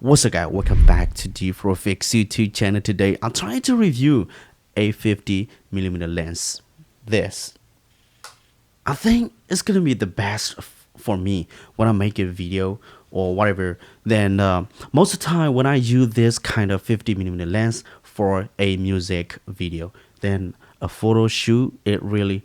What's up guys, welcome back to Dfourfix YouTube channel. Today I'm trying to review a 50mm lens. This I think it's gonna be the best for me when I make a video or whatever. Then most of the time when I use this kind of 50mm lens for a music video, then a photo shoot, it really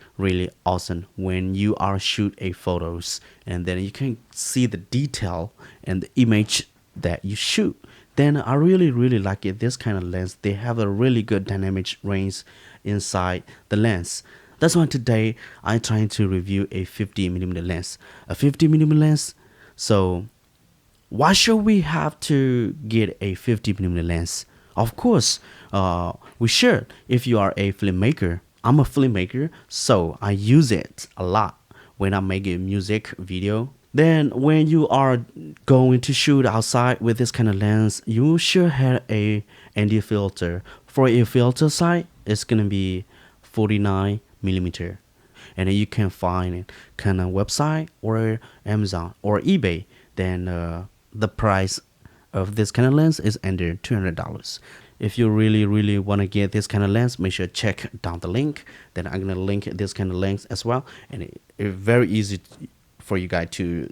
awesome when you are shoot a photos, and then you can see the detail and the image that you shoot. Then I really like it. This kind of lens, they have a really good dynamic range inside the lens. That's why today I'm trying to review a 50mm lens. A 50mm lens. So why should we have to get a 50mm lens? Of course, we should if you are a filmmaker. I'm a filmmaker, so I use it a lot when I make a music video. Then when you are going to shoot outside with this kind of lens, you should have a ND filter. For a filter size, it's gonna be 49mm, and then you can find it Canon website or Amazon or eBay. Then the price of this kind of lens is under $200. If you really want to get this kind of lens, make sure check down the link. Then I'm gonna link this kind of lens as well, and it's very easy for you guys to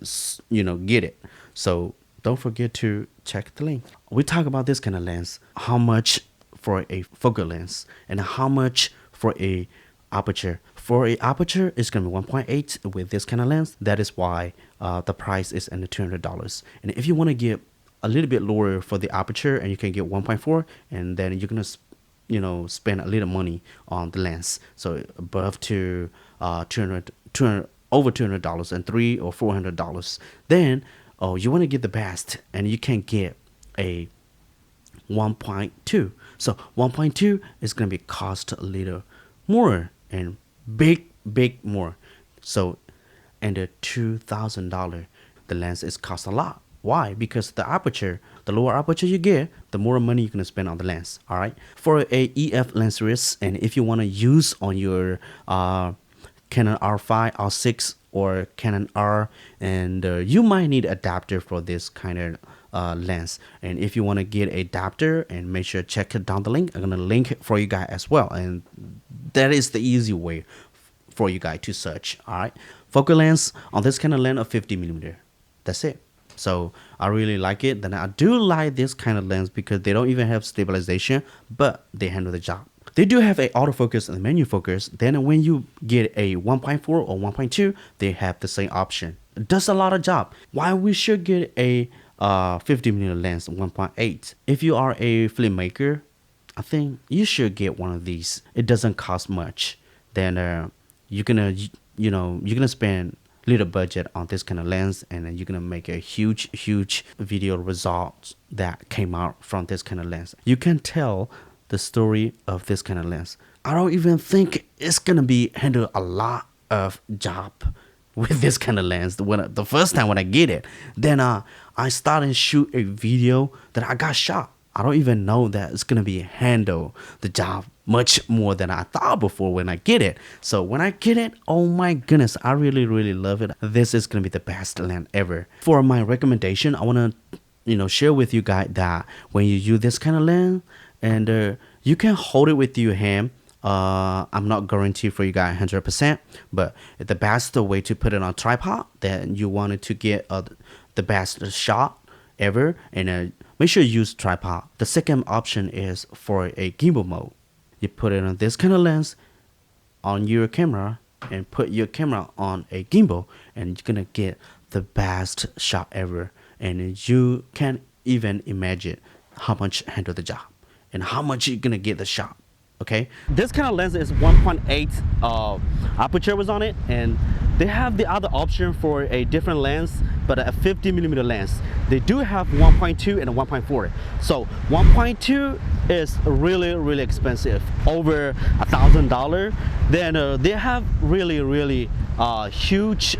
get it. So don't forget to check the link. We talk about this kind of lens, how much for a focal lens and how much for a aperture. For a aperture, it's gonna be 1.8 with this kind of lens. That is why the price is under $200. And if you want to get a little bit lower for the aperture, and you can get 1.4, and then you're gonna spend a little money on the lens. So above to over $200 and $300 or $400. Then you want to get the best, and you can get a 1.2. So 1.2 is going to be cost a little more and big more. So under $2,000, the lens is cost a lot. Why? Because the aperture, the lower aperture you get, the more money you're gonna spend on the lens. All right. For a EF lens risk, and if you want to use on your Canon R5, R6, or Canon R, and you might need adapter for this kind of lens. And if you want to get an adapter, and make sure check it down the link. I'm gonna link it for you guys as well, and that is the easy way for you guys to search. All right, focal lens on this kind of lens of 50mm. That's it. So I really like it. Then I do like this kind of lens because they don't even have stabilization, but they handle the job. They do have a autofocus and manual focus. Then when you get a 1.4 or 1.2, they have the same option. It does a lot of job. Why we should get a 50mm lens 1.8? If you are a filmmaker, I think you should get one of these. It doesn't cost much. Then you're gonna spend little budget on this kind of lens, and then you're gonna make a huge video results that came out from this kind of lens. You can tell the story of this kind of lens. I don't even think it's gonna be handle a lot of job with this kind of lens. The first time when I get it, then I started to shoot a video that I got shot. I don't even know that it's gonna be handle the job much more than I thought before when I get it. So when I get it, oh my goodness, I really love it. This is gonna be the best lens ever. For my recommendation, I wanna share with you guys that when you use this kind of lens, and you can hold it with your hand. I'm not guaranteed for you guys 100%, but the best way to put it on a tripod, then you wanted to get the best shot ever, and make sure you use tripod. The second option is for a gimbal mode. You put it on this kind of lens on your camera and put your camera on a gimbal, and you're gonna get the best shot ever. And you can't even imagine how much handle the job and how much you're gonna get the shot. Okay, this kind of lens is 1.8 aperture was on it, and they have the other option for a different lens, but a 50mm lens. They do have 1.2 and a 1.4. So 1.2 is really expensive, over $1,000. Then they have really huge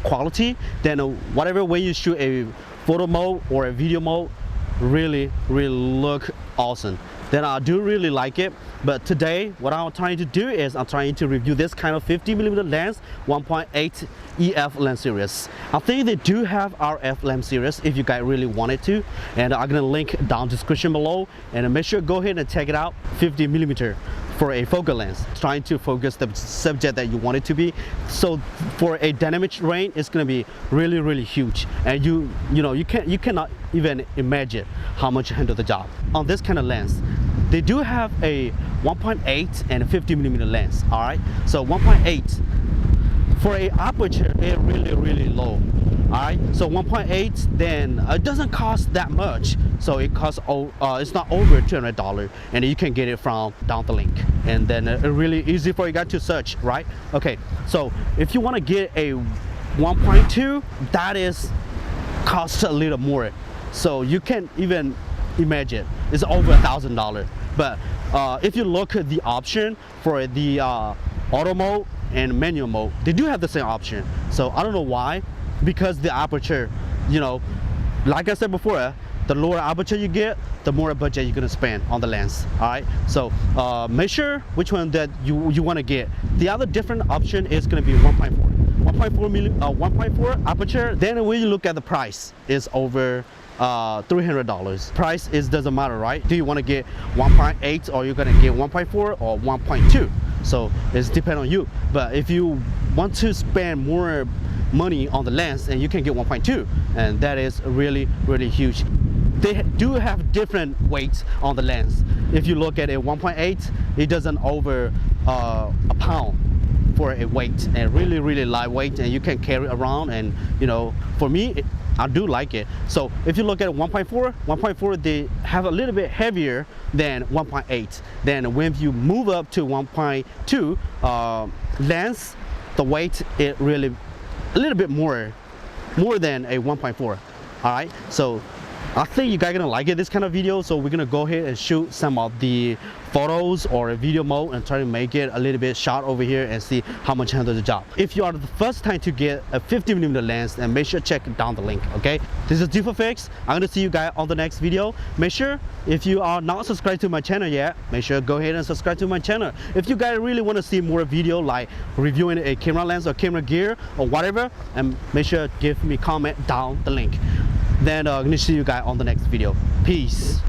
quality. Then whatever when you shoot a photo mode or a video mode, really look awesome. then I do really like it. But today what I'm trying to do is I'm trying to review this kind of 50mm lens 1.8 EF lens series. I think they do have RF lens series if you guys really wanted to, and I'm gonna link down description below, and make sure go ahead and check it out. 50mm for a focal lens, trying to focus the subject that you want it to be. So for a dynamic range, it's gonna be really huge, and you cannot even imagine how much you handle the job on this kind of lens. They do have a 1.8 and a 50mm lens. All right, so 1.8 for a aperture is really low. All right, so 1.8, then it doesn't cost that much, so it costs it's not over $200, and you can get it from down the link, and then really easy for you guys to search, right? Okay, so if you want to get a 1.2, that is cost a little more, so you can't even imagine it's over $1,000. But if you look at the option for the auto mode and manual mode, they do have the same option. So I don't know why, because the aperture, like I said before, the lower aperture you get, the more budget you're gonna spend on the lens. All right, so make sure which one that you want to get. The other different option is gonna be 1.4 aperture. Then when you look at the price, is over $300. Price doesn't matter, right? Do you want to get 1.8 or you're gonna get 1.4 or 1.2? So it's depend on you. But if you want to spend more money on the lens, and you can get 1.2, and that is really huge. They do have different weights on the lens. If you look at a 1.8, it doesn't over a pound for a weight, and really lightweight, and you can carry around, and for me I do like it. So if you look at 1.4, they have a little bit heavier than 1.8. Then when you move up to 1.2 lens, the weight is really a little bit more than a 1.4. All right, so I think you guys are gonna like it, this kind of video. So we're gonna go ahead and shoot some of the photos or a video mode and try to make it a little bit short over here and see how much handle the job. If you are the first time to get a 50mm lens, then make sure check down the link. Okay, this is Dfourfix. I'm gonna see you guys on the next video. Make sure if you are not subscribed to my channel yet, make sure go ahead and subscribe to my channel. If you guys really want to see more video like reviewing a camera lens or camera gear or whatever, and make sure give me comment down the link. Then I'm gonna see you guys on the next video. Peace.